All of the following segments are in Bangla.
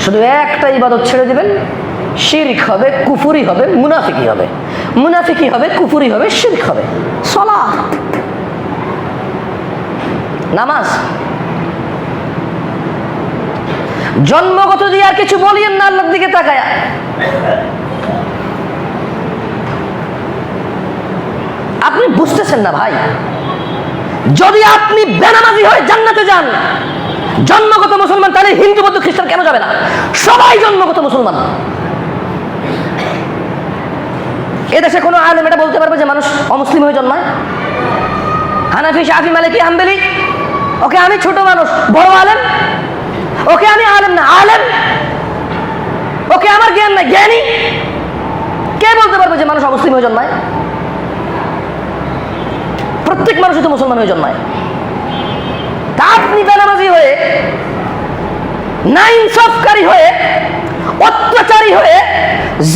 শুধু একটা ইবাদত ছেড়ে দিবেন, শিরক হবে, কুফরি হবে, মুনাফিকি হবে, মুনাফিকি হবে, কুফরি হবে, শিরক হবে। সালাত, নামাজ। জন্মগত দিয়ে আর কিছু বলিয়েন না আল্লাহর দিকে তাকায়া। আপনি বুঝতেছেন না ভাই, যদি আপনি বেনামাজি হয়ে জান্নাতে যান, জন্মগত মুসলমান, তাহলে হিন্দু বৌদ্ধ খ্রিস্টান কেন যাবে না? সবাই জন্মগত মুসলমান। এদেশে কোনো আলেম এটা বলতে পারবে যে মানুষ অমুসলিম হয়ে জন্মায়? হানাফি, শাফি, মালিকি, হাম্বলি, ওকে আমি ছোট মানুষ, বড় আলেম, ওকে আমি আলেম না আলেম, ওকে আমার জ্ঞান না জ্ঞানী। কে বলতে পারবে যে মানুষ অমুসলিম হয়ে জন্মায়? প্রত্যেক মানুষই তো মুসলমান হয়ে জন্মায়। তা আপনি বেনামাজি হয়ে, নাইনসাফকারী হয়ে, অত্যাচারী হয়ে,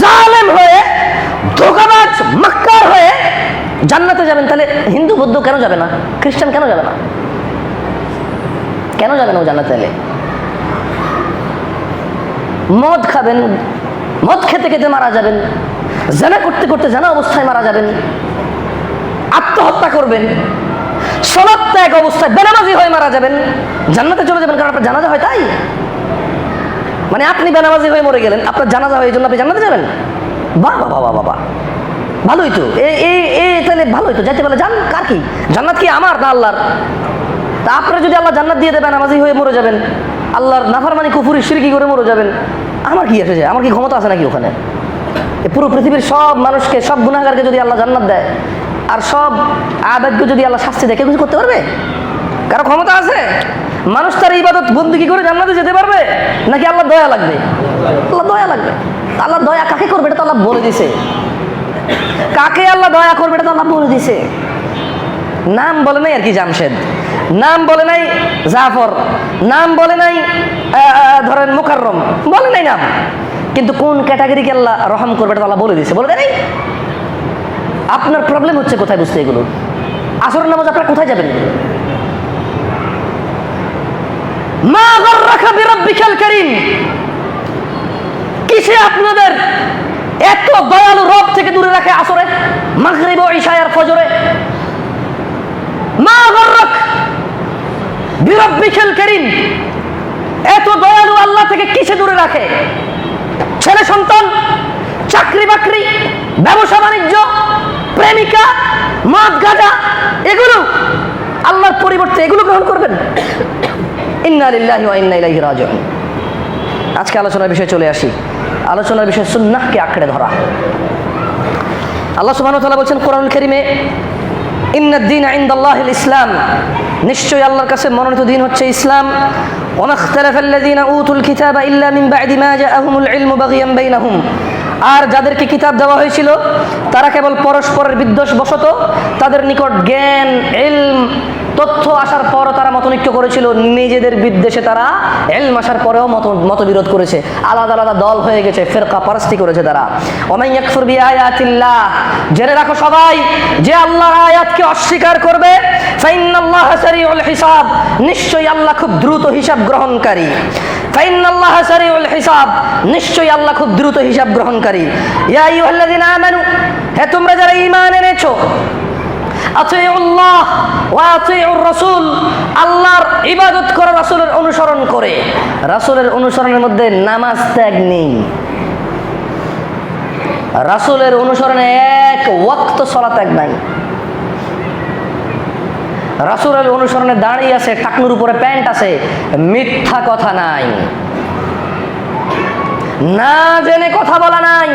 জালেম হয়ে, ধোঁকাবাজ মাক্কার হয়ে জান্নাতে যাবেন, তাহলে হিন্দু বৌদ্ধ কেন যাবে না? খ্রিস্টান কেন যাবে না? কেন যাবে না ও জান্নাতে? তাহলে মদ খাবেন, মদ খেতে খেতে মারা যাবেন, জানা করতে করতে জানা অবস্থায় মারা যাবেন, আত্মহত্যা করবেন, সালাত ত্যাগ অবস্থায় বেনামাজি হয়ে মারা যাবেন, জান্নাতে চলে যাবেন কারণ আপনার জানাজা হয় তাই? মানে আপনি বেনামাজি হয়ে মরে গেলেন, আপনার জানাজা হয় এই জন্য আপনি জান্নাতে যাবেন? বাহ বাবা বাবা বাবা, ভালোই তো। তাহলে ভালোই তো, যাইতে পারলে যান। কার কি জান্নাত? কি আমার না আল্লাহর? তা আপনারা যদি আল্লাহ জান্নাত দিয়ে দেবেন, বেনামাজি হয়ে মরে যাবেন, আল্লাহর নাফরমানি কুফরি শিরকি করে মরে যাবেন, আমার কি এসে যায়? আমার কি ক্ষমতা আছে নাকি ওখানে? পুরো পৃথিবীর সব মানুষকে, সব গুনাহগারকে যদি আল্লাহ জান্নাত দেয়, আর সব আবেদকে যদি আল্লাহ শাস্তি দেয়, কেউ কিছু করতে পারবে? কারো ক্ষমতা আছে? মানুষ তার ইবাদত বন্দেগী করে জান্নাতে যেতে পারবে নাকি আল্লাহ দয়া লাগবে? আল্লাহ দয়া লাগবে। আল্লাহ দয়া কাকে করবে এটা তো আল্লাহ বলে দিছে। কাকে আল্লাহ দয়া করবে এটা তো আল্লাহ বলে দিছে। নাম বলে নাই আর কি জামশেদ, নাম বলে নাই জাফর, নাম বলে নাই ধরেন মুকাররম, বলে নাই নাম, কিন্তু কোন ক্যাটাগরিকে আল্লাহ রহম করবে এটা আল্লাহ বলে দিছে। বলে দেয় নাই? আপনার প্রবলেম হচ্ছে কোথায় বুঝতে এগুলো? আসরের নামাজ আপনারা কোথায় যাবেন? মা গররাকা বিরাব্বিকাল কারীম, কিসে আপনাদের এত দয়ালু রব থেকে দূরে রাখে আসরে, মাগরিব ও ইশায় আর ফজরে? মা গররাক বিরাব্বিকাল কারীম, এত দয়ালু আল্লাহ থেকে কিসে দূরে রাখে? ছেলে সন্তান, চাকরি বাকরি, ব্যবসা বাণিজ্য, প্রেমিকা, মদ গাঁজা, এগুলো আল্লাহর পরিবর্তে এগুলো গ্রহণ করবেন? ইন্না লিল্লাহি ওয়া ইন্না ইলাইহি রাজিউন। আজকে আলোচনার বিষয়ে চলে আসি। আলোচনার বিষয় সুন্নাহকে আঁকড়ে ধরা। আল্লাহ সুবহানাহু ওয়া তাআলা বলেন কোরআনুল কারীমে, ইন্নাদ দীনা ইনদাল্লাহিল ইসলাম, নিশ্চয়ই আল্লাহর কাছে মনোনীত দিন হচ্ছে ইসলাম। ওয়া মাখতালাফাল্লাযীনা উতুল কিতাবা ইল্লা মিন বা'দি মা জাআহুমুল ইলমু বাগিয়ান বাইনাহুম, আর যাদেরকে কিতাব দেওয়া হয়েছিল তারা কেবল পরস্পরের বিদ্বেষ বশত, তাদের নিকট জ্ঞান, ইলম, তথ্য আসার পরও তারা মতনৈক্য করেছিল, নিজেদের বিদ্বেষে তারা ইলম আসার পরেও মতবিরোধ করেছে, আলাদা আলাদা দল হয়ে গেছে, ফিরকা পারস্তি করেছে তারা। ওয়ামান ইয়াকফুর বিআয়াতিল্লাহ, জেনে রাখো সবাই, যে আল্লাহর আয়াতকে অস্বীকার করবে, ফাইন্নাল্লাহা সারিউল হিসাব, নিশ্চয়ই আল্লাহ খুব দ্রুত হিসাব গ্রহণকারী। ফাইন্নাল্লাহা সারিউল হিসাব, নিশ্চয়ই আল্লাহ খুব দ্রুত হিসাব গ্রহণকারী। ইয়া আইয়ুহাল্লাযীনা আমানু, হে তোমরা যারা ঈমান এনেছো, আতিউল্লাহ ওয়া আতিউর রাসূল, আল্লাহর ইবাদত করো রাসূলের অনুসরণ করে। রাসূলের অনুসরণের মধ্যে নামাজ ত্যাগ নেই। রাসূলের অনুসরণে এক ওয়াক্ত সালাত ত্যাগ নাই। রাসূলের অনুসরণে দাঁড়িয়ে আছে, টাকনুর উপরে প্যান্ট আছে, মিথ্যা কথা নাই, না জেনে কথা বলা নাই।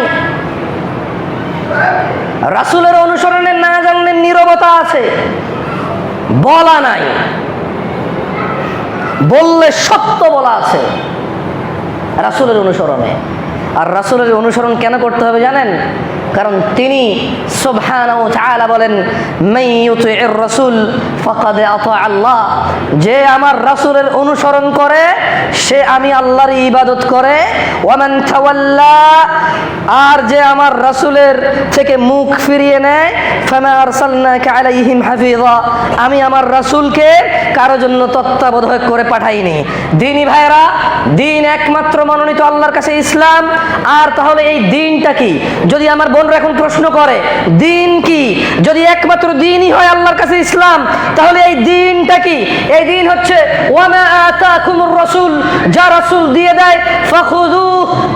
রাসূলের অনুসরণে না জানলে নীরবতা আছে, বলা নাই, বললে সত্য বলা আছে রাসূলের অনুসরণে। আর রাসূলের অনুসরণ কেন করতে হবে জানেন? কারণ তিনি সুবহানাহু ওয়া তাআলা বলেন, মান ইউতি'ir রাসূল ফাকাদ আতা আল্লাহ, যে আমার রাসূলের অনুসরণ করে সে আমি আল্লাহর ইবাদত করে। ওয়া মান তাওয়াল্লা, আর যে আমার রাসূলের থেকে মুখ ফিরিয়ে নেয়, ফামা আরসালনাকা আলাইহিম হাফিযা, আমি আমার রাসূলকে কারো জন্য তত্ত্বাবধায়ক করে পাঠাইনি। দিনী ভাইরা, দিন একমাত্র মনোনীত আল্লাহর কাছে ইসলাম। আর তাহলে এই দিনটা কি? যদি আমার বোনরা এখন প্রশ্ন করে দিন কি, যদি একমাত্র দিনই হয় আল্লাহর কাছে ইসলাম, তাহলে এই দিনটা কি? এই দিন হচ্ছে ওয়ামা আতাকুমুর রাসূল, যা রাসূল দিয়ে দেয় ফাখুযু,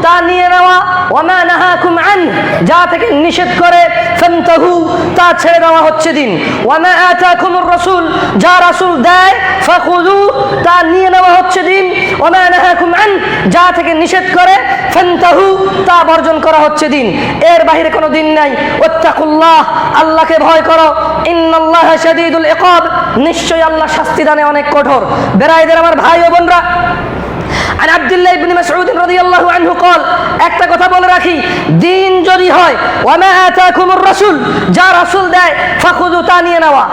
তা নিয়ে নেওয়া, ওয়ামা নাহাকুম আন, যা থেকে নিষেধ করে ফান্তাহু, তা ছেড়ে দেওয়া হচ্ছে দিন। ওয়ামা আতাকুমুর রাসূল, যা রাসূল দেয় ফাখুযু, তা নিয়ে নেওয়া হচ্ছে দিন। ওয়ামা নাহাকুম আন, যা থেকে নিষেধ করে ফান্তাহু, তা বর্জন করা হচ্ছে দিন। এর বাইরে কোনো দিন নাই। ওয়াত্তাকুল্লাহ, আল্লাহকে ভয় করো। ইন্নাল্লাহা শাদীদুল ইকাব, নিশ্চয়ই আল্লাহ শাস্তি দানে অনেক কঠোর। বেরাইদের আমার ভাই ও বোনরা, আন আব্দুল্লাহ ইবনে মাসউদ রাদিয়াল্লাহু আনহু قال, একটা কথা বলে রাখি, দিন যদি হয় ওয়ামা আতাকুমুর রাসূল, যা রাসূল দেয় ফাখুযু, তা নিয়ে নেওয়া।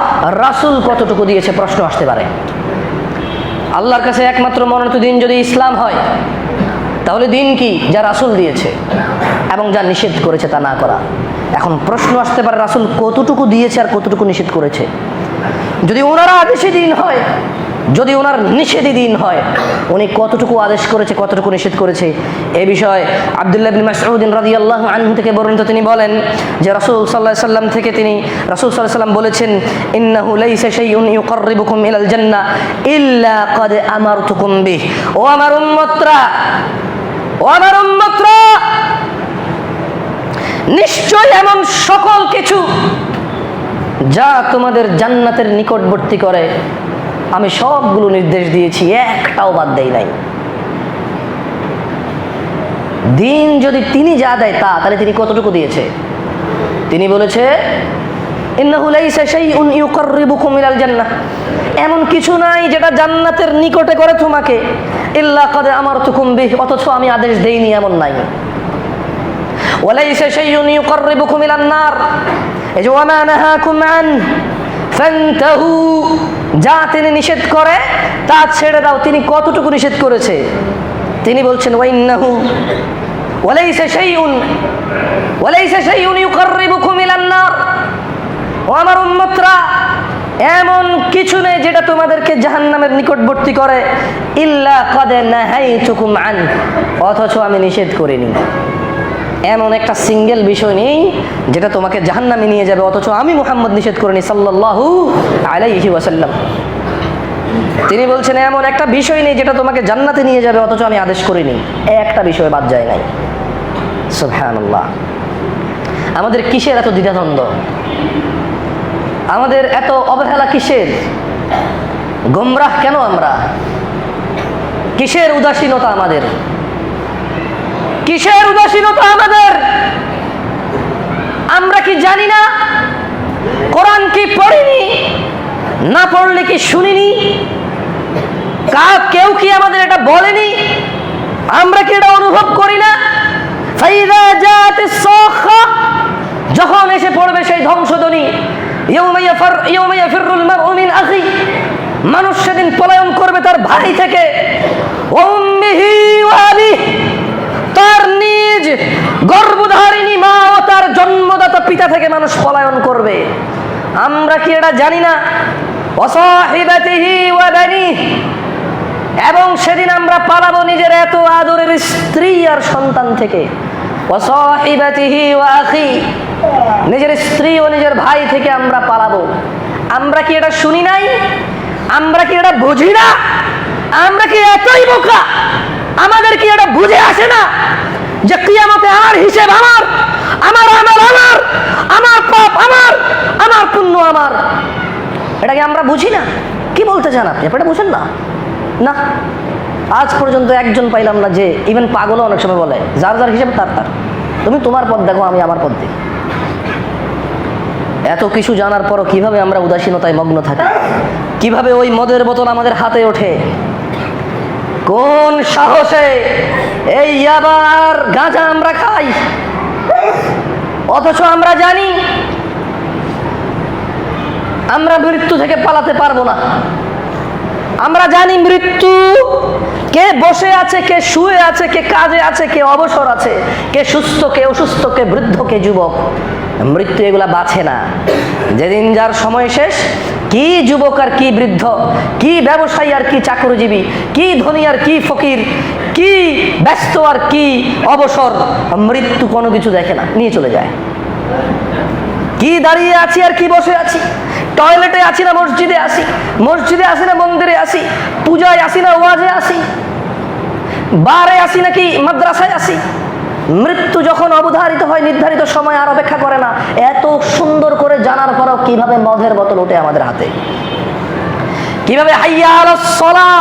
রাসূল কতটুকু দিয়েছে প্রশ্ন আসতে পারে। আল্লাহর কাছে একমাত্র মনোনীত দিন যদি ইসলাম হয়, তাহলে দিন কি? যা রাসূল দিয়েছে এবং যা নিষেধ করেছে তা না করা। এখন প্রশ্ন আসতে পারে রাসূল কতটুকু দিয়েছে আর কতটুকু নিষেধ করেছে। যদি ওনার আদেশই দিন হয়, যদি ওনার নিষেধই দিন হয়, উনি কতটুকু আদেশ করেছে কতটুকু নিষেধ করেছে, এ বিষয়ে আব্দুল্লাহ ইবনে মাসউদ রাদিয়াল্লাহু আনহু থেকে বর্ণিত, তিনি বলেন যে রাসূল সাল্লাল্লাহু আলাইহি সাল্লাম থেকে রাসূল সাল্লাল্লাহু আলাইহি সাল্লাম বলেছেন, ইন্নাহু লাইসা শাইউন ইউকাররিবুকুম ইলাল জান্নাহ ইল্লা ক্বাদ আমারতুকুম বিহ। ও আমার উম্মতরা, ও আমার উম্মতরা, নিশ্চয় এমন সকল কিছু যা তোমাদের জান্নাতের নিকটবর্তী করে আমি সবগুলো নির্দেশ দিয়েছি, একটাও বাদ দেই নাই। দিন যদি তিনি যা দেয় তা, তাহলে তিনি কতটুকু দিয়েছে? তিনি বলেছে ইন্নাহু লাইসা শাইউন ইউকাররিবুকুম ইলাল জান্নাহ, এমন কিছু নাই যেটা জান্নাতের নিকটে করে তোমাকে, ইল্লা ক্বাদ আমারতুকুম বিহ, অথচ আমি আদেশ দেইনি এমন নাই। ওয়া লাইসা শাইউন ইউকাররিবুকুম ইলান নার, এই যে ওয়া মা নাহাকুম আন ফান্তাহু, যা তিনি নিষেধ করে তা ছেড়ে দাও। তিনি কতটুকু নিষেধ করেছে? তিনি বলছেন ওয়াইন্নাহু ওয়ালাইসা শাইউন ইউকাররিবুকুম ইলান নার, ও আমার উম্মতরা, এমন কিছু নেই যেটা তোমাদেরকে জাহান্নামের নিকটবর্তী করে, ইল্লা ক্বাদ নাহাইতুকুম আন, অথচ আমি নিষেধ করিনি। এমন একটা সিঙ্গেল বিষয় নেই যেটা তোমাকে জাহান্নামে নিয়ে যাবে, অথচ আমি মুহাম্মদ নিষেধ করিনি সাল্লাল্লাহু আলাইহি ওয়াসাল্লাম। তিনি বলছেন এমন একটা বিষয় নেই যেটা তোমাকে জান্নাতে নিয়ে যাবে, অথচ আমি আদেশ করিনি, একটা বিষয় বাদ যায় নাই। সুবহানাল্লাহ। আমাদের কিসের এত দ্বিধাদ্বন্দ্ব? আমাদের এত অবহেলা কিসের? গোমরাহ কেন আমরা? কিসের উদাসীনতা আমাদের? কিসের উদাসীনতা আমাদের? আমরা কি জানি না? কোরআন কি পড়িনি? না পড়লে কি শুনিনি? কেউ কি আমাদের এটা বলেনি? আমরা কি এটা অনুভব করি না? ফাইযা জাআতিস সাখা, যখন এসে পড়বে সেই ধ্বংসধ্বনি, ইয়াউমা ইয়াফিরুল মারউ মিন আখি, মানুষ সেদিন পলায়ন করবে তার ভাই থেকে, ওয়া উম্মিহি ওয়া আবিহি, তার নিজ গর্ভধারিণী মা ও তার জন্মদাতা পিতা থেকে মানুষ পলায়ন করবে। আমরা কি এটা জানি না? ওয়া সাহিবাতিহি ওয়া বানিহি, এবং সেদিন আমরা পালাবো নিজের এত আদরের স্ত্রী আর সন্তান থেকে। ওয়া সাহিবাতিহি ওয়া আখি, নিজের স্ত্রী ও নিজের ভাই থেকে আমরা পালাবো। আমরা কি এটা শুনি নাই? আমরা কি এটা বুঝি না? আমরা কি এতই বোকা? আমাদের কি এটা বুঝে আসে না যে কিয়ামতে আমার হিসেব আমার, আমার আমল আমার, আমার পাপ আমার, আমার পুণ্য আমার? এটা কি আমরা বুঝি না? কি বলতে চান আপনি? এটা বুঝেন না? না, আজ পর্যন্ত একজন পাইলাম না যে, ইভেন পাগলও অনেক সময় বলে যার যার হিসেবে তার তার, তুমি তোমার পথ দেখো, আমি আমার পথ দেখি। এত কিছু জানার পরও কিভাবে আমরা উদাসীনতায় মগ্ন থাকি? কিভাবে ওই মদের বোতল আমাদের হাতে ওঠে? কোন সাহসে এই ইয়াবার গাঁজা আমরা খাই? অথচ আমরা জানি আমরা মৃত্যু থেকে পালাতে পারবো না। আমরা জানি মৃত্যু কে বসে আছে, কে শুয়ে আছে, কে কাজে আছে, কে অবসর আছে, কে সুস্থ, কে অসুস্থ, কে বৃদ্ধ, কে যুবক। মৃত্যু এগুলা বাছে না। যেদিন যার সময় শেষ, কি যুবক আর কি বৃদ্ধ, কি ব্যবসায়ী আর কি চাকরিজীবী, কি ধনী আর কি ফকির, কি ব্যস্ত আর কি অবসর, মৃত্যু কোনো কিছু দেখে না, নিয়ে চলে যায়। কি দাঁড়িয়ে আছি আর কি বসে আছি, টয়লেটে আছি না মসজিদে আসি, মসজিদে আসি না মন্দিরে আসি, পূজায় আসি না ওয়াজে আসি, বারে আসি নাকি মাদ্রাসায় আসি, মৃত্যু যখন অবধারিত হয়, নির্ধারিত সময় আর অপেক্ষা করে না। এত সুন্দর করে জানার পরেও কিভাবে মদের বোতল ওঠে আমাদের হাতে, কিভাবে হাইয়া আলাস সালাহ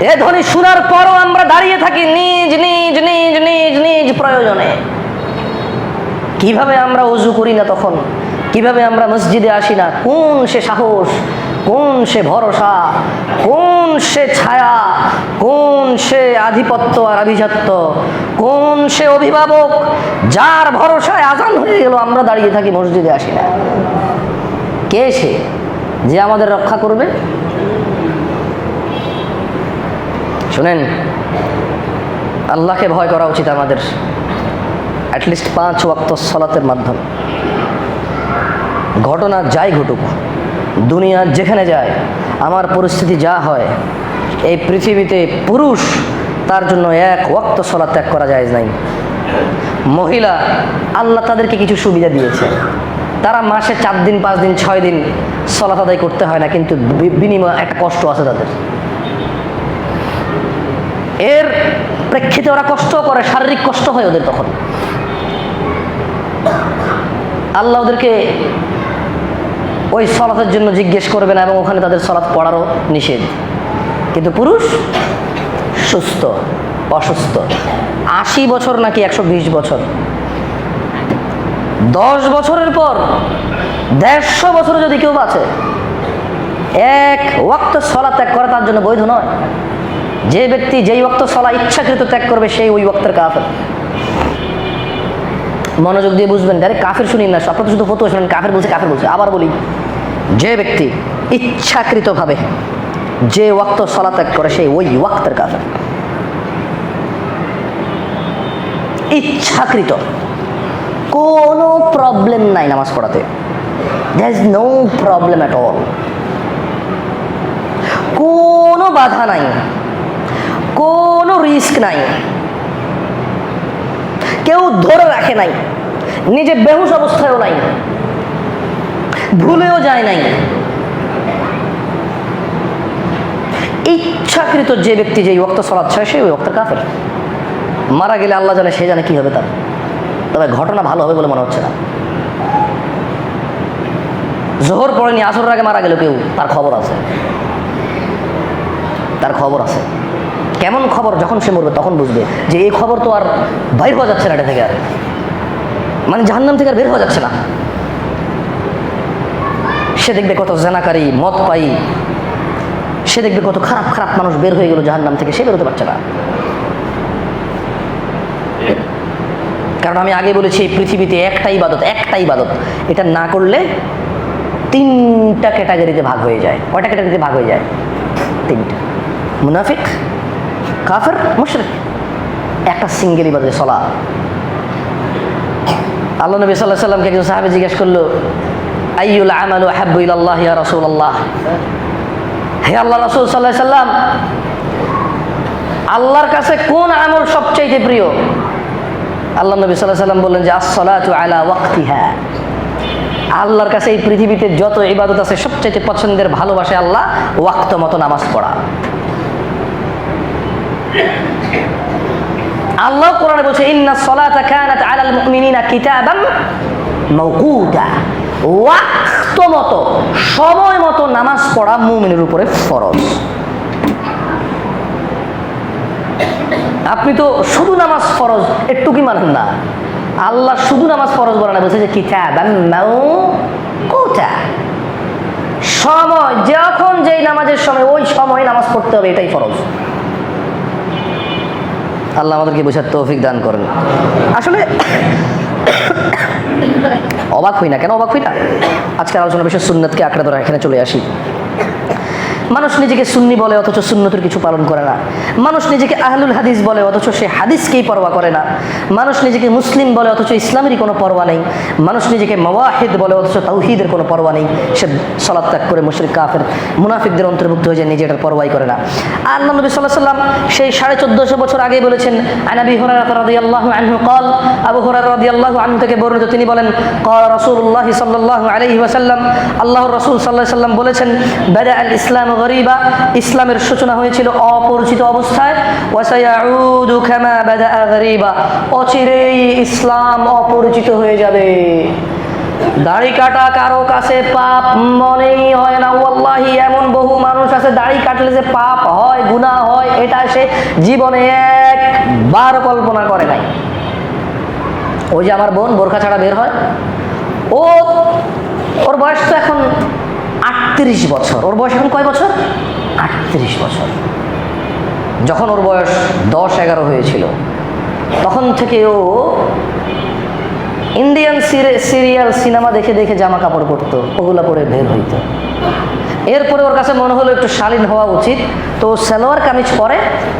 এ ধ্বনি শোনার পরও আমরা দাঁড়িয়ে থাকি নিজ নিজ নিজ নিজ নিজ প্রয়োজনে। কিভাবে আমরা ওযু করি না তখন, কিভাবে আমরা মসজিদে আসি না। কোন সে সাহস, কোন সে ভরসা, কোন সে ছায়া, কোন সে আধিপত্য আর আভিজাত্য, কোন সে অভিভাবক যার ভরসায় আজান হয়ে গেল আমরা দাঁড়িয়ে থাকি, মসজিদে আসি না। কে সে যে আমাদের রক্ষা করবে? শুনেন, আল্লাহকে ভয় করা উচিত আমাদের, অ্যাটলিস্ট 5 ওয়াক্ত সালাতের মাধ্যমে। ঘটনা যাই ঘটুক, দুনিয়ার যেখানে যায়, আমার পরিস্থিতি যা হয়, এই পৃথিবীতে পুরুষ তার জন্য 1 ওয়াক্ত সালাত ত্যাগ করা যায় নাই। মহিলা আল্লাহ তাদেরকে কিছু সুবিধা দিয়েছে, তারা মাসে 4 দিন 5 দিন 6 দিন সালাত আদায় করতে হয় না, কিন্তু বিনিময়ে একটা কষ্ট আছে তাদের। এর প্রেক্ষিতে ওরা কষ্ট করে, শারীরিক কষ্ট হয় ওদের। তখন আল্লাহ ওদেরকে ওই সালাতের জন্য জিজ্ঞেস করবে না এবং ওখানে তাদের সালাত পড়ারও নিষেধ। কিন্তু পুরুষ সুস্থ, অসুস্থ, 80 বছর নাকি 120 বছর, 10 বছরের পর 150 বছরে যদি কেউ বাঁচে, 1 ওয়াক্ত সালাত ত্যাগ করা তার জন্য বৈধ নয়। যে ব্যক্তি যেই ওয়াক্ত সালাত ইচ্ছাকৃত ত্যাগ করবে সেই ওই ওয়াক্তের কাফের। মনোযোগ দিয়ে বুঝবেন, ডাইরেক্ট কাফের শুনিন না, আপনার তো শুধু ফতোয়া শুনেন, কাফের বলছে কাফের বলছে। আবার বলি, যে ব্যক্তি ইচ্ছাকৃতভাবে যে ওয়াক্ত সালাত ত্যাগ করে সেই ওই ওয়াক্তের কাফের। ইচ্ছাকৃত, কোনো প্রবলেম নাই নামাজ পড়াতে, there is no problem at all, কোনো বাধা নাই, কোনো রিস্ক নাই, কেউ ধরে রাখে নাই, নিজে বেহুশ অবস্থায়ও নাই, ভুলেও যায় নাই। ইচ্ছাকৃত যে ব্যক্তি যেই ওয়াক্ত সালাত ছয় সেই ওই ওয়াক্তের কাফের। মারা গেলে আল্লাহ জানে, সে জানে কি হবে তার, তবে ঘটনা ভালো হবে বলে মনে হচ্ছে না। জোহর পড়েনি, আসরের আগে মারা গেল কেউ, তার খবর আছে, তার খবর আছে। কেমন খবর? যখন সে মরবে তখন বুঝবে যে এই খবর তো আর বাইর হওয়া যাচ্ছে না এটা থেকে, আর মানে জাহান্নাম থেকে আর বের হওয়া যাচ্ছে না। সে দেখবে কত জেনাকারী, মদ পাই, সে দেখবে কত খারাপ খারাপ মানুষ বের হয়ে গেল জাহান্নাম থেকে, সে বেরোতে পারছে না। কারণ আমি আগে বলেছি, এই পৃথিবীতে একটাই ইবাদত, এটা না করলে 3টা ক্যাটাগরিতে ভাগ হয়ে যায়। কয়টা ক্যাটাগরিতে ভাগ হয়ে যায়? 3টা। মুনাফিক, কাফের, মুশরিক। একটা সিঙ্গেল ইবাদত সালাত। আল্লাহ নবী সাল্লাল্লাহু আলাইহি ওয়াসাল্লামকে একজন সাহাবী জিজ্ঞেস করলো, আইয়ুল আমালু আহাব্বু ইলাল্লাহ ইয়া রাসূলুল্লাহ। হে আল্লাহ রাসূল সাল্লাল্লাহু আলাইহি ওয়াসাল্লাম, আল্লাহর কাছে কোন আমল সবচেয়ে প্রিয়? আল্লাহ নবী সাল্লাল্লাহু আলাইহি ওয়াসাল্লাম বললেন যে আস-সালাতু আলা ওয়াক্তিহা। আল্লাহর কাছে এই পৃথিবীতে যত ইবাদত আছে সবচেয়ে পছন্দের, ভালোবাসে আল্লাহ ওয়াক্ত মতো নামাজ পড়া। আল্লাহ কোরআনে বলছে, ইন্নাস সালাতা কানাত আলাল মুমিনিনা কিতাবাম মাওকুতা। ওয়াক্ত মতো, সময় মতো নামাজ পড়া মুমিনের উপরে ফরজ। আপনি তো শুধু নামাজ ফরজ একটু কি মানেন না? আল্লাহ শুধু নামাজ ফরজ বলে না, বলছে যে কিতাবাম মাওকুতা, সময়, যখন যেই নামাজের সময় ওই সময় নামাজ পড়তে হবে, এটাই ফরজ। আল্লাহ আমাদেরকে বোঝার তৌফিক দান করেন। আসলে অবাক হই না কেন? অবাক হই না। আজকের আলোচনা বিষয় সুন্নাতকে আঁকড়ে ধরা। এখানে চলে আসি। মানুষ নিজেকে সুন্নি বলে অথচ সুন্নতের কিছু পালন করে না। মানুষ নিজেকে আহলুল হাদিস বলে অথচ সে হাদিসকেই পরোয়া করে না। মানুষ নিজেকে মুসলিম বলে অথচ ইসলামেরই কোনো পরোয়া নেই। মানুষ নিজেকে মুওয়াহিদ বলে অথচ তাওহীদের কোনো পরোয়া নেই। সে সালাত ত্যাগ করে মুশরিক কাফের মুনাফিকদের অন্তর্ভুক্ত হয়ে যায়, নিজে এটার পরোয়াই করে না। আর নবী সাল্লাল্লাহু আলাইহি ওয়াসাল্লাম সেই 1450 বছর আগে বলেছেন, আন আবি হুরায়রা রাদিয়াল্লাহু আনহু قال, আবু হুরায়রা রাদিয়াল্লাহু আনহু থেকে বর্ণিত, তিনি বলেন, قال রাসূলুল্লাহ সাল্লাল্লাহু আলাইহি ওয়াসাল্লাম, আল্লাহর রাসূল সাল্লাল্লাহু আলাইহি ওয়াসাল্লাম বলেছেন, বাদা আল ইসলাম গরীবা, ইসলামের সূচনা হয়েছিল অপরিচিত অবস্থায়, ওয়াসায়াউদু কামা বাদা গরীবা, অচিরেই ইসলাম অপরিচিত হয়ে যাবে। দাড়ি কাটা কারো কাছে পাপ মনেই হয় না। ওয়াল্লাহি এমন বহু মানুষ আছে দাড়ি কাটলে যে পাপ হয়, গুনাহ হয়, এটা সে জীবনে একবার কল্পনা করে নাই। ওই যে আমার বোন বোরখা ছাড়া বের হয়, ওর বয়স তো এখন 38 বছর। ওর বয়স এখন কয় বছর? 38 বছর। যখন ওর বয়স 10-11 হয়েছিল, তখন থেকে ও ইন্ডিয়ান সিরিয়াল সিনেমা দেখে দেখে জামা কাপড় পরতো, ওগুলা পরে বের হইতো। এরপরে ওর কাছে মনে হলো একটু শালীন হওয়া উচিত, তো সালোয়ার কামিজ পরে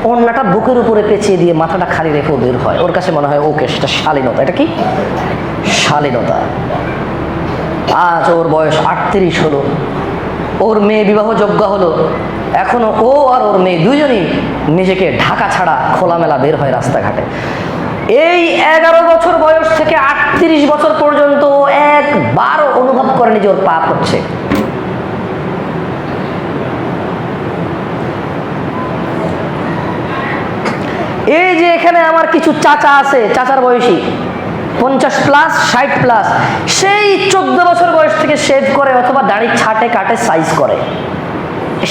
ওড়নাটা বুকের উপরে পেঁচিয়ে দিয়ে মাথাটা খালি রেখেও বের হয়। ওর কাছে মনে হয় ওকে, সেটা শালীনতা। এটা কি শালীনতা? আজ ওর বয়স 38 হলো, ওর মেয়ে বিবাহযোগ্য হলো। এখনো ও আর ওর মেয়ে দুজনই নিজেকে ঢাকা ছাড়া খোলামেলা বের হয় রাস্তাঘাটে। এই 11 বছর বয়স থেকে 38 বছর পর্যন্ত একবারও অনুভব করেনি যে ওর পাপ হচ্ছে। এই যে এখানে আমার কিছু চাচা আছে, চাচার বয়সী 50+, 60+, সেই 14 বছর বয়স থেকে শেভ করে অথবা দাড়ি ছাটে কাটে সাইজ করে।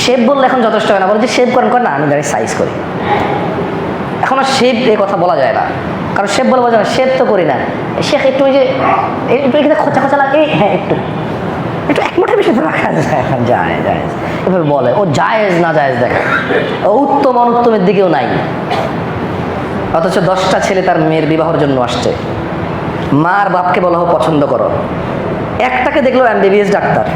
শেভ বললে এখন যথেষ্ট হয় না, বলে যে শেভ করেন না, আমি দাড়ি সাইজ করি। এখন আর শেভ এই কথা বলা যায় না, কারণ শেভ বলে বোঝা না, শেভ তো করি না। শেখ একটু ওই যে একটু এখানে খোঁচা খোঁচা লাগে, হ্যাঁ একটু একটু এক মুঠের বেশি রাখা যায়, এখন জায়েজ এভাবে বলে। ও জায়েজ না জায়েজ দেখে, ও উত্তম অনুত্তমের দিকেও নাই। অথচ 10টা ছেলে তার মেয়ের বিবাহের জন্য আসছে। মার বাপকে বলা হোক পছন্দ করো, একটাকে দেখলো MBBS ডাক্তার,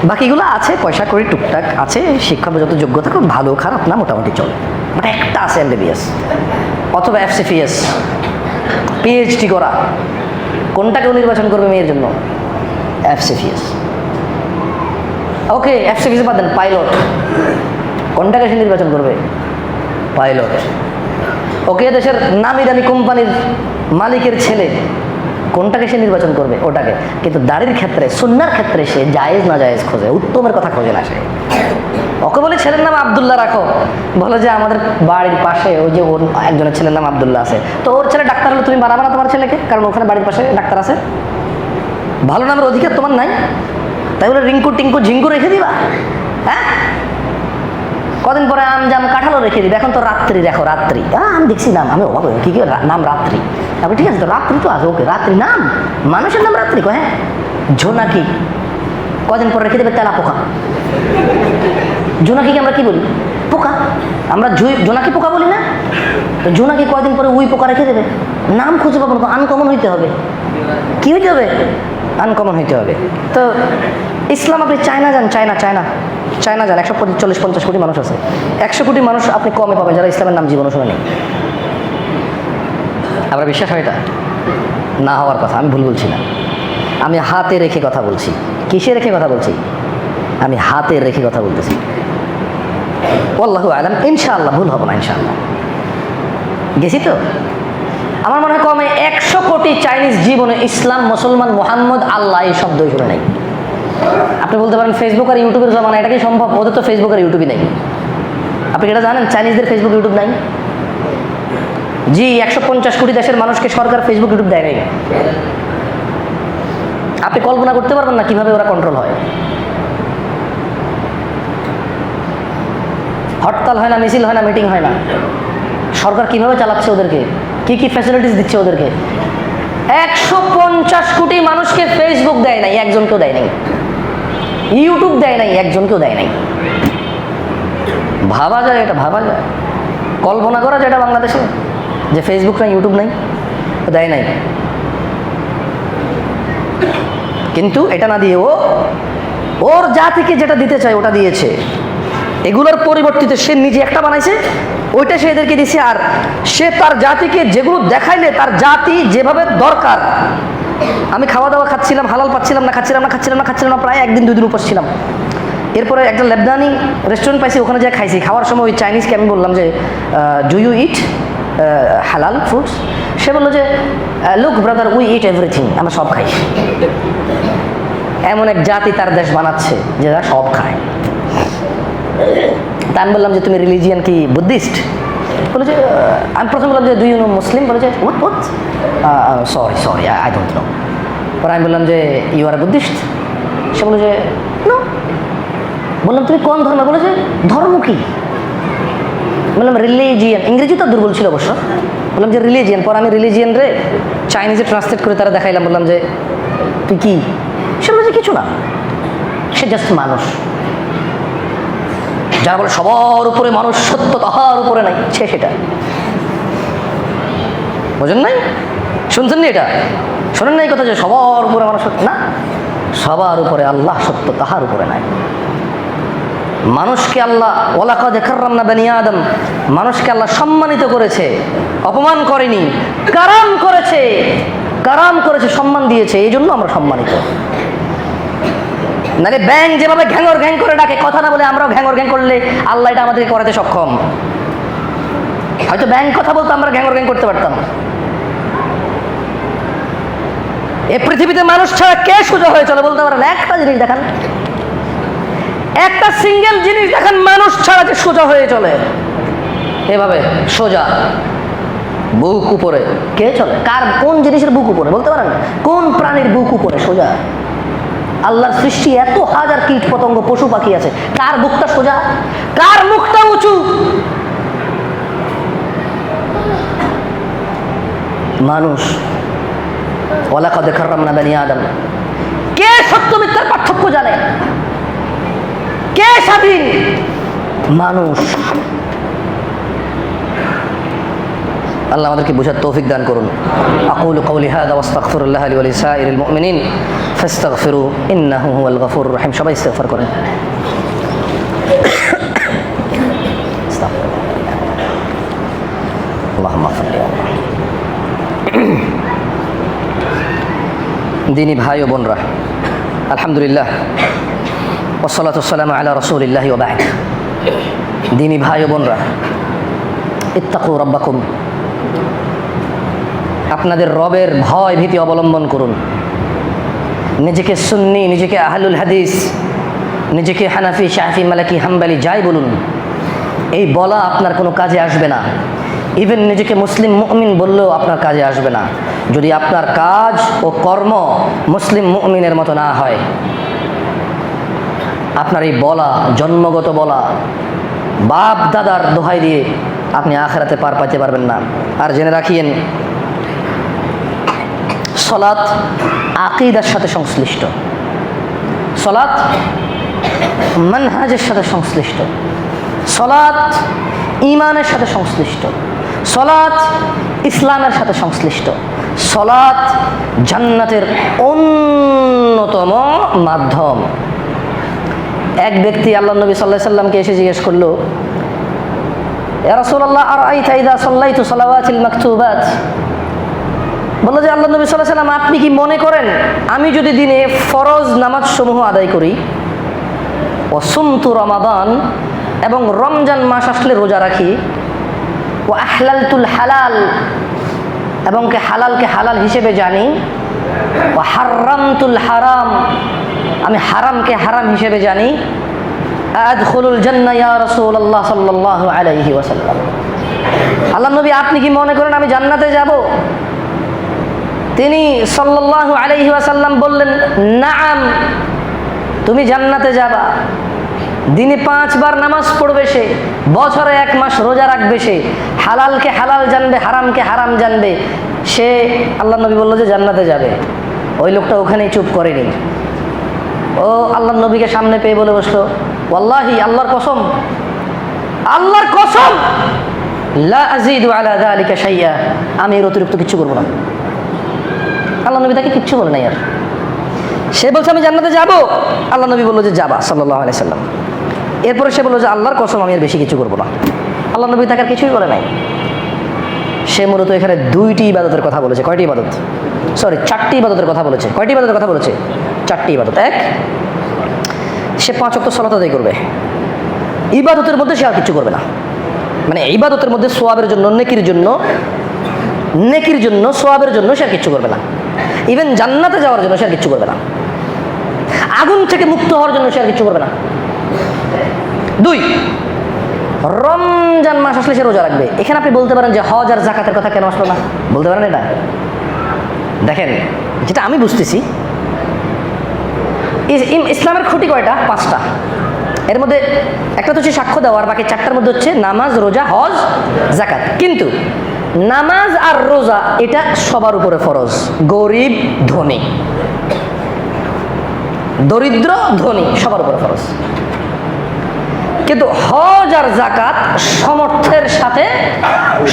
বাকিগুলো আছে পয়সা করি টুকটাক আছে, শিক্ষাগত যোগ্যতা খুব ভালো খারাপ না মোটামুটি চলে, বাট একটা আছে MBBS অথবা FCPS PhD করা। কোনটাকেও নির্বাচন করবে মেয়ের জন্য? FCPS। ওকে, FCPS বাদ দেন, পাইলট। কোনটাকে সে নির্বাচন করবে? পাইলট। ওকে, দেশের নামি দামি কোম্পানির মালিকের ছেলে, কোনটাকে সে নির্বাচন করবে? ওটাকে। কিন্তু দাড়ির ক্ষেত্রে, সুন্নার ক্ষেত্রে সে জায়েজ না জায়েজ খোঁজে, উত্তমের কথা খোঁজে না সে। ওকে বলে ছেলের নাম আব্দুল্লাহ রাখো, বলে যে আমাদের বাড়ির পাশে ওই যে ওর একজনের ছেলের নাম আব্দুল্লাহ আছে, তো ওর ছেলে ডাক্তার হলে তুমি বানাবা না তোমার ছেলেকে? কারণ ওখানে বাড়ির পাশে ডাক্তার আছে। ভালো নামের অধিকার তোমার নাই, তাই বলে রিঙ্কু টিঙ্কু ঝিঙ্কু রেখে দিবা? হ্যাঁ, কদিন পরে আম জাম কাঁঠালও রেখে দিবে। এখন তো রাত্রি দেখো, রাত্রি আমি দেখছি নাম, আমি অবাক হই, কি নাম রাত্রি। আপনি ঠিক আছে তো, রাত্রি তো আছে, ওকে রাত্রি নাম, মানুষের নাম রাত্রি। হ্যাঁ, জোনাকি কদিন পরে রেখে দেবে তেলা পোকা। জোনাকিকে আমরা কি বলি? পোকা। আমরা জোনাকি পোকা বলি না? তো জোনাকি কদিন পরে উই পোকা রেখে দেবে, নাম খুঁজে পাবো না। আনকমন হইতে হবে। কি হইতে হবে? আনকমন হইতে হবে। তো ইসলাম, আপনি চায়না যান, চায়না যান, 140-50 কোটি মানুষ আছে। 100 কোটি মানুষ আপনি কমে পাবেন যারা ইসলামের নাম জীবনও শোনেনি। আমরা বিশ্বাস হয় এটা না হওয়ার কথা, আমি ভুল বলছি না। আমি হাতে রেখে কথা বলছি। কিসে রেখে কথা বলছি? আমি হাতে রেখে কথা বলতেছি। আল্লাহু আলাম, ইনশাআল্লাহ ভুল হবো না, ইনশাআল্লাহ। গেছি তো। আমার মনে হয় কমে 100 কোটি চাইনিজ জীবনে ইসলাম, মুসলমান, মোহাম্মদ, আল্লাহ এই শব্দই শুনে নাই। আপনি বলতে পারেন ফেসবুক আর ইউটিউবের জমানা, এটা কি সম্ভব? ওদের তো ফেসবুক আর ইউটিউবই নেই। আপনি এটা জানেন চাইনিজদের ফেসবুক ইউটিউব নাই? জি, 150 কোটি দেশের মানুষকে সরকার ফেসবুক ইউটিউব দেয় নাই। আপনি কল্পনা করতে পারবেন না কিভাবে ওরা কন্ট্রোল হয়। হরতাল হয় না, মিছিল হয় না, মিটিং হয় না। সরকার কিভাবে চালাচ্ছে ওদেরকে, কি কি ফ্যাসিলিটিস দিচ্ছে ওদেরকে। 150 কোটি মানুষকে ফেসবুক দেয় নাই, একজনকেও দেয় নাই। ইউটিউব দেয় নাই, একজনকেও দেয় নাই। ভাবা যায়, এটা ভাবা যায়, কল্পনা করা যায় এটা বাংলাদেশে, যে ফেসবুক নাই, ইউটিউব নাই। দেয় নাই। কিন্তু এটা না দিয়ে ওর জাতিকে যেটা দিতে চায় ওটা দিয়েছে। এগুলোর পরিবর্তিতে সে নিজে একটা বানাইছে, ওইটা সে এদেরকে দিছে। আর সে তার জাতিকে যেগুলো দেখাইলে তার জাতি যেভাবে দরকার। আমি খাওয়া দাওয়া খাচ্ছিলাম, হালাল পাচ্ছিলাম না, প্রায় একদিন 2 দিন উপোস ছিলাম। এরপরে একটা লেবনানি রেস্টুরেন্ট পাইছি, ওখানে যা খাইছি। খাওয়ার সময় ওই চাইনিজকে আমি বললাম যে ডু ইউ ইট হালাল ফুডস? সে বললো যে look brother, we eat everything, আমরা সব খাই। এমন এক জাতি তার দেশ বানাচ্ছে যে তারা সব খায়। তা আমি বললাম যে তুমি রিলিজিয়ান কি বুদ্ধিস্ট? বলে যে আমি প্রথম বললাম যে ডু ইউ নো মুসলিম? বলে যে what sorry I don't know. পরে আমি বললাম যে ইউ আর বুদ্ধিস্ট? সে বলে যে নো। বললাম তুমি কোন ধর্ম? বলে যে ধর্ম কি? বললাম রিলিজিয়ান। ইংরেজি তো দুর্বল ছিল অবশ্য। বললাম যে রিলিজিয়ান। পরে আমি রিলিজিয়ান রে চাইনিজে ট্রান্সলেট করে তারা দেখাইলাম। বললাম যে তুই কি? সে বলে যে কিছু না, সে জাস্ট মানুষ। যারা বলে সবার উপরে মানুষ সত্য, তাহার উপরে নাই, সে সেটা। বোঝেন নাই? শুনছেন না এটা? শোনেন না এই কথা যে সবার উপরে মানুষ সত্য? না, সবার উপরে আল্লাহ সত্য, তাহার উপরে নাই। মানুষকে আল্লাহ ওয়ালাকাদ কাররামনা বানি আদম, মানুষকে আল্লাহ সম্মানিত করেছে, অপমান করেনি। কারাম করেছে, সম্মান দিয়েছে, এই জন্য আমরা সম্মানিত। নাহলে ব্যাং যেভাবে ঘ্যাঙর ঘ্যাং করে ডাকে, কথা না বলে আমরাও ঘ্যাঙর ঘ্যাং করলে আল্লাহ এটা আমাদেরকে করাতে সক্ষম। হয়তো ব্যাং কথা বলতো, আমরা ঘ্যাঙর ঘ্যাং করতে পারতাম। এই পৃথিবীতে মানুষ ছাড়া কে সোজা হয়ে চলে বলতে পারেন? একটা জিনিস দেখান, একটা সিঙ্গেল জিনিস দেখান মানুষ ছাড়া যে সোজা হয়ে চলে এভাবে সোজা বুক উপরে। কে চলে? কার, কোন জিনিসের বুক উপরে বলতে পারেন? কোন প্রাণীর বুক উপরে সোজা? আল্লাহর সৃষ্টি এত হাজার কীট পতঙ্গ পশু পাখি আছে, কার বুকটা সোজা? কার মুখটা উঁচু? মানুষ। ওয়ালাকাদ কাররামনা বানি আদম। কে সত্য মিথ্যার পার্থক্য জানে? কে স্বাধীন? মানুষ। আল্লাহ আমাদেরকে বুঝার তৌফিক দান করুন। আকুলু কওলি হাযা ওয়াস্তাগফিরুল্লাহ লি ওয়া লিসাইরিল মুমিনিন ফাস্তাগফিরু ইন্নাহু হুয়াল গফুরুর রহিম। সবাই ইস্তিগফার করেন। আল্লাহুম্মা সাল্লি আলা দিনী ভাই ও বোনরা, আলহামদুলিল্লাহ ওয়াসসালাতু ওয়াসসালামু আলা রাসূলিল্লাহি ওয়া বা'দ। দিনী ভাই ও বোনরা, ইত্তাকু রাব্বাকুম, আপনাদের রবের ভয় ভীতি অবলম্বন করুন। নিজেকে সুন্নি, নিজেকে আহলুল হাদিস, নিজেকে হানাফি, শাফি, মালিকি, হাম্বলি যাই বলুন, এই বলা আপনার কোনো কাজে আসবে না। ইভেন নিজেকে মুসলিম মুমিন বললেও আপনার কাজে আসবে না, যদি আপনার কাজ ও কর্ম মুসলিম মুমিনের মতো না হয়। আপনার এই বলা, জন্মগত বলা, বাপ দাদার দোহাই দিয়ে আপনি আখিরাতে পার পাইতে পারবেন না। আর জেনে রাখিয়েন, সলাত আকীদার সাথে সংশ্লিষ্ট, সলাত মানহাজের সাথে সংশ্লিষ্ট, সলাত ঈমানের সাথে সংশ্লিষ্ট, সলাত ইসলামের সাথে সংশ্লিষ্ট, সলাত জান্নাতের অন্যতম মাধ্যম। এক ব্যক্তি আল্লাহ নবী সাল্লাল্লাহু আলাইহি সাল্লামকে এসে জিজ্ঞেস করলো, ইয়া রাসূলুল্লাহ আরাআইতা ইযা সাল্লাইতু সালাওয়াতিল মাকতুবাত, বললো যে আল্লাহ নবী সাল্লাল্লাহু আলাইহি সাল্লাম, আপনি কি মনে করেন আমি যদি দিনে ফরজ নামাজ সমূহ আদায় করি, ও সুমতু রমাদান, এবং রমজান মাস আসলে রোজা রাখি, ও আহলালতুল হালাল, এবং হালালকে হালাল হিসেবে জানি, ও হারামতুল হারাম, আমি হারামকে হারাম হিসেবে জানি, আদখুলুল জান্নাহ ইয়া রাসূলুল্লাহ সাল্লাল্লাহু আলাইহি ওয়াসাল্লাম, আল্লাহ নবী আপনি কি মনে করেন আমি জান্নাতে যাব? তিনি সাল্লাল্লাহু আলাইহি ওয়াসাল্লাম বললেন, নাআম, তুমি জান্নাতে যাবা। দিনে 5 বার নামাজ পড়বে সে, বছরে 1 মাস রোজা রাখবে সে, হালালকে হালাল জানবে, হারামকে হারাম জানবে, সে আল্লাহ নবী বলল যে জান্নাতে যাবে। ওই লোকটা ওখানেই চুপ করেনি, ও আল্লাহ নবীকে সামনে পেয়ে বলে বসলো, ওয়াল্লাহি, আল্লাহর কসম, আল্লাহর কসম, লা আযীদু আলা যালিকা শাইআ, আমি এর অতিরিক্ত কিছু করব না। আল্লাহ নবী তাকে কিচ্ছু বলে নাই। আর সে বলছে আমি জান্নাতে যাব, আল্লাহ নবী বললো যে যাবা সাল্লাল্লাহু আলাইহি সাল্লাম। এরপরে সে বললো যে আল্লাহর কসম আমি আর বেশি কিছু করব না। আল্লাহ নবী তাকে আর কিছুই বলে নাই। সে মূলত এখানে দুইটি ইবাদতের কথা বলেছে। কয়টি ইবাদত? সরি, চারটি ইবাদতের কথা বলেছে। কয়টি ইবাদতের কথা বলেছে? চারটি ইবাদত। এক, সে 5 ওয়াক্ত সালাত আদায় করবে, ইবাদতের মধ্যে সে আর কিছু করবে না। মানে ইবাদতের মধ্যে সোয়াবের জন্য, নেকির জন্য সোয়াবের জন্য সে আর কিচ্ছু করবে না। ইভেন জান্নাতে যাওয়ার জন্য সে আর কিচ্ছু করবে না। আগুন থেকে মুক্ত হওয়ার জন্য সে আর কিচ্ছু করবে না। 2, রমজান মাস আসলে সে রোজা রাখবে। এখানে আপনি বলতে পারেন যে হজ আর যাকাতের কথা কেন আসলো না? বলতে পারেন এটা? দেখেন, যেটা আমি বুঝতেছি, ইসলামের খুঁটি কয়টা? 5টা। এর মধ্যে একটা তো হচ্ছে সাক্ষ্য দেওয়া, আর বাকি 4টার মধ্যে হচ্ছে নামাজ, রোজা, হজ, যাকাত। কিন্তু নামাজ আর রোজা এটা সবার উপরে ফরজ, গরিব ধনী, দরিদ্র ধনী সবার উপরে ফরজ। কিন্তু হজ আর যাকাত সামর্থ্যের সাথে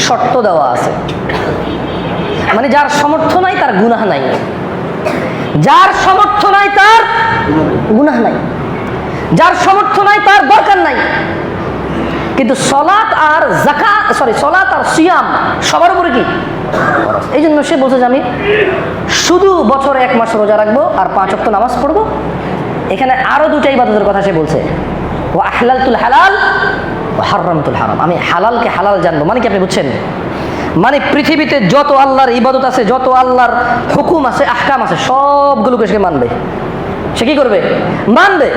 শর্ত দেওয়া আছে। মানে যার সামর্থ্য নাই তার গুনাহ নাই, যার সামর্থ্য নাই তার গুনাহ নাই, যার সামর্থ্য নাই তার দরকার নাই। কিন্তু সলাত আর যাকাত, সলাত আর সিয়াম সবার উপরে কি? এই জন্য সে বলছে যে আমি শুধু বছরে 1 মাস রোজা রাখবো আর 5 ওয়াক্ত নামাজ পড়বো। এখানে আরো 2টা ইবাদতের কথা সে বলছে, ওয়া আহলালতুল হালাল ওয়া হারামতুল হারাম। আমি হালালকে হালাল জানবো। মানে কি আপনি বুঝছেন? মানে পৃথিবীতে যত আল্লাহর ইবাদত আছে, যত আল্লাহর হুকুম আছে, আহকাম আছে, সবগুলোকে সে মানবে। সে কি করবে? মানবে,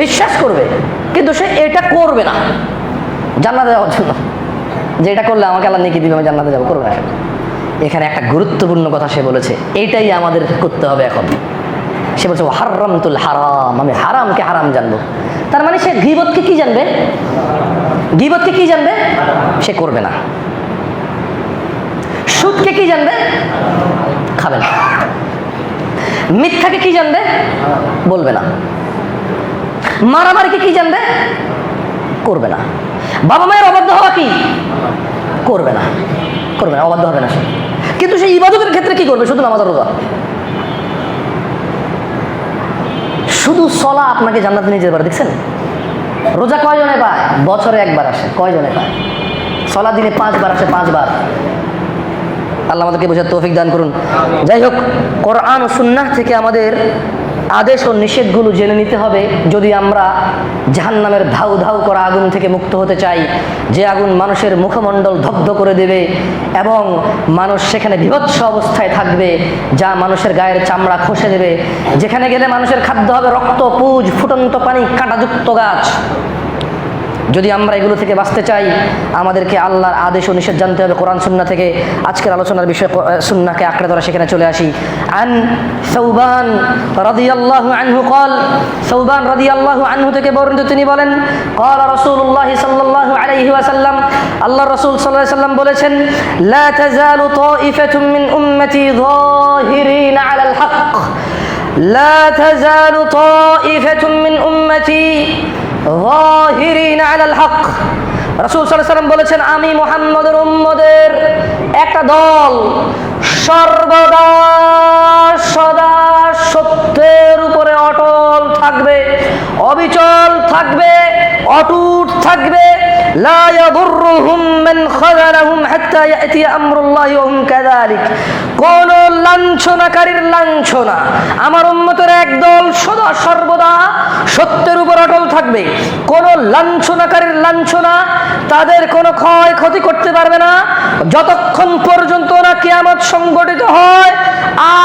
বিশ্বাস করবে, কিন্তু সে এটা করবে না জান্নাতে যাওয়ার জন্য, যে এটা করলে আমাকে আল্লাহ নেকি দিবে, আমি জান্নাতে যাবো, করবে না। এখানে একটা গুরুত্বপূর্ণ কথা সে বলেছে, এইটাই আমাদের করতে হবে এখন। সে বলছে হারামতুল হারাম, আমি হারামকে হারাম জানবো। তার মানে সে গীবতকে কি জানবে? গীবতকে কি জানবে? সে করবে না। সুদকে কি জানবে? খাবে না। মিথ্যাকে কি জানবে? বলবে না। মারামারিকে কি জানবে? করবে না। বাবা মায়ের অবাধ্য হওয়া কি? করবে না, করবে না, অবাধ্য হবে না সে। কিন্তু সেই ইবাদতের ক্ষেত্রে কি করবে? শুধু নামাজ আর রোজা। শুধু সলা আপনাকে জান্নাতে নিয়ে যেতে পারে। দেখছেন রোজা কয়জনে পায়? বছরে 1 বার আসে। কয়জনে পায়? সলা দিনে 5 বার আসে, 5 বার। আল্লাহ আমাদেরকে বোঝার তৌফিক দান করুন। যাই হোক, কোরআন ও সুন্নাহ থেকে আমাদের আদেশ ও নিষেধগুলো জেনে নিতে হবে, যদি আমরা জাহান্নামের ধাউ ধাউ করা আগুন থেকে মুক্ত হতে চাই, যে আগুন মানুষের মুখমণ্ডল দগ্ধ করে দেবে এবং মানুষ সেখানে বিভৎস অবস্থায় থাকবে, যা মানুষের গায়ের চামড়া খসে দেবে, যেখানে গেলে মানুষের খাদ্য হবে রক্ত, পুজ, ফুটন্ত পানি, কাঁটাযুক্ত গাছ। যদি আমরা এগুলো থেকে বাঁচতে চাই, আমাদেরকে আল্লাহর আদেশ ও নিষেধ জানতে হবে কোরআন সুন্নাহ থেকে। আজকের আলোচনার বিষয় সুন্নাহকে আঁকড়ে ধরা, সেখানে চলে আসি। আন সাউবান রাদিয়াল্লাহু আনহু قال, সাউবান রাদিয়াল্লাহু আনহু থেকে বর্ণিত, তিনি বলেন قال রাসূলুল্লাহ সাল্লাল্লাহু আলাইহি ওয়াসাল্লাম, আল্লাহর রাসূল সাল্লাল্লাহু আলাইহি ওয়াসাল্লাম বলেছেন, লা তাযালু তাইফাতুম মিন উম্মতি যাহিরিন আলাল হক, লা তাযালু তাইফাতুম মিন উম্মতি যাহিরিন আলাল হক। রাসূল সাল্লাল্লাহু আলাইহি ওয়াসাল্লাম বলেছেন, আমি মুহাম্মদের উম্মতের একটা দল সর্বদা সদা সত্যের উপরে অটল থাকবে, অবিচল থাকবে, অটুট থাকবে। লা ইয়াদুররুহুম মান খাযালাহুম হাত্তা ইয়াতি আমরুল্লাহি ওয়া হুম কাযালিক। কোন লাঞ্ছনাকারীর লাঞ্ছনা আমার উম্মতের একদল সদা সর্বদা সত্যের উপর অটল থাকবে। কোন লাঞ্ছনাকারীর লাঞ্ছনা তাদের কোনো ক্ষয় ক্ষতি করতে পারবে না, যতক্ষণ পর্যন্ত না কিয়ামত সংঘটিত হয়,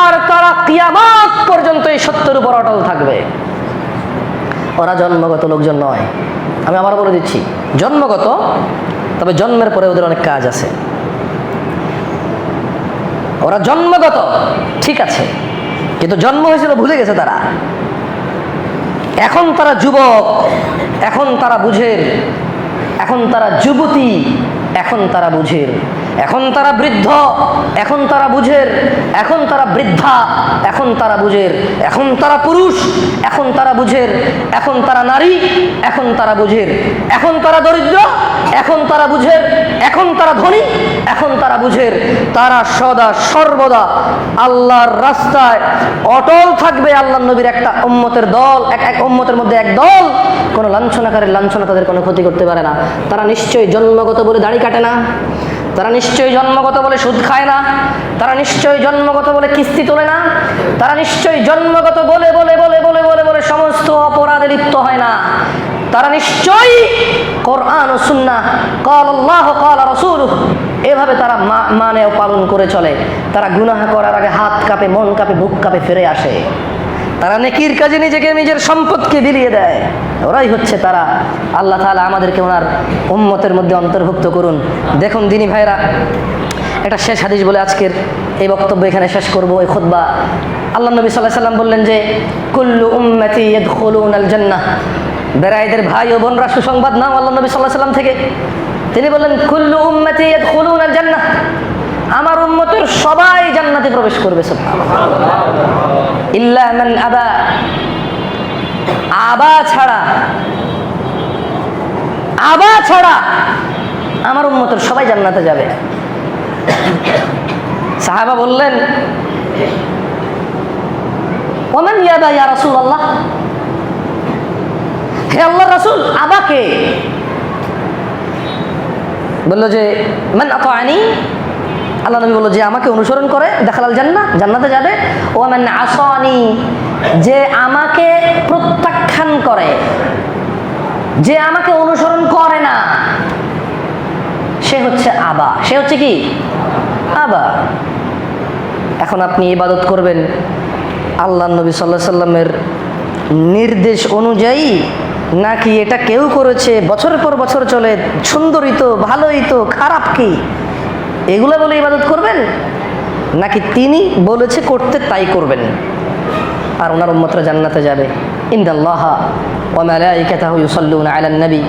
আর তারা কিয়ামত পর্যন্ত এই সত্যের উপর অটল থাকবে। ওরা জন্মগত লোকজন নয়, আমি আবার বলে দিচ্ছি, জন্মগত, তবে জন্মের পরে ওদের অনেক কাজ আছে। ওরা জন্মগত ঠিক আছে, কিন্তু জন্ম হয়েছিল ভুলে গেছে তারা। এখন তারা যুবক, এখন তারা বুঝের, এখন তারা যুবতী, এখন তারা বুঝের, এখন তারা বৃদ্ধ, এখন তারা বুঝের, এখন তারা বৃদ্ধা, এখন তারা বুঝের, এখন তারা পুরুষ, এখন তারা বুঝের, এখন তারা নারী, এখন তারা বুঝের, এখন তারা দরিদ্র, এখন তারা বুঝের, এখন তারা ধনী, এখন তারা বুঝের। তারা সদা সর্বদা আল্লাহর রাস্তায় অটল থাকবে। আল্লাহ নবীর একটা উম্মতের দল, এক উম্মতের মধ্যে এক দল, কোনো লাঞ্ছনাকারীর লাঞ্ছনা তাদের কোনো ক্ষতি করতে পারে না। তারা নিশ্চয়ই জন্মগত বলে দাড়ি কাটে না, তারা নিশ্চয়ই জন্মগত বলে সুদ খায় না, তারা নিশ্চয়ই জন্মগত বলে কিস্তি তোলে না, তারা নিশ্চয়ই জন্মগত বলে বলে বলে বলে বলে বলে সমস্ত অপরাধে লিপ্ত হয় না। তারা নিশ্চয়ই কোরআন ও সুন্নাহ ক্বাল আল্লাহ ক্বাল রাসূলুহু এভাবে তারা মানে ও পালন করে চলে। তারা গুনাহ করার আগে হাত কাঁপে, মন কাঁপে, বুক কাঁপে, ফিরে আসে। তারা নেকির কাজে নিজেকে, নিজের সম্পদকে বিলিয়ে দেয়। ওরাই হচ্ছে তারা। আল্লাহ তাআলা আমাদেরকে ওনার উম্মতের মধ্যে অন্তর্ভুক্ত করুন। দেখুন দিনী ভাইরা, এটা শেষ হাদিস বলে আজকের এই বক্তব্য এখানে শেষ করব। এই খুতবা আল্লাহ নবী সাল্লাল্লাহু আলাইহি সাল্লাম বললেন যে কুল্লু উম্মতি ইয়াদখুলুনাল জান্নাহ। বেরাইদের ভাই ও বোনরা, সুসংবাদ নাও আল্লাহ নবী সাল্লাল্লাহু আলাইহি সাল্লাম থেকে। তিনি বললেন কুল্লু উম্মতি ইয়াদখুলুনাল জান্নাহ, আমার উম্মতের সবাই জান্নাতে প্রবেশ করবে। সুবহানাল্লাহ। ইল্লা মান আবা, আবা ছাড়া, আবা ছাড়া আমার উম্মতের সবাই জান্নাতে যাবে। সাহাবা বললেন ওমান ইয়াবা ইয়া রাসূলুল্লাহ, হে আল্লাহর রাসূল, আবা কে? বলল যে মান আতাআনি, আল্লাহ নবী বলল যে আমাকে অনুসরণ করে দাখালাল জান্নাহ, জান্নাতে যাবে। ও মান আসানি, যে আমাকে প্রত্যাখ্যান করে, যে আমাকে অনুসরণ করে না, সে হচ্ছে আবা। সে হচ্ছে কি? আবা। এখন আপনি ইবাদত করবেন আল্লাহ নবী সাল্লাল্লাহু আলাইহি সাল্লামের নির্দেশ অনুযায়ী, নাকি এটা কেউ করেছে বছরের পর বছর চলে, সুন্দরই তো, ভালোই তো, খারাপ কি, এগুলো বলে ইবাদত করবেন, নাকি তিনি বলেছে করতে তাই করবেন? আর ওনার উম্মতরা জান্নাতে যাবে। ইন্নাল্লাহা ওয়া মালাইকাতাহু ইউসাল্লুনা আলান নবী।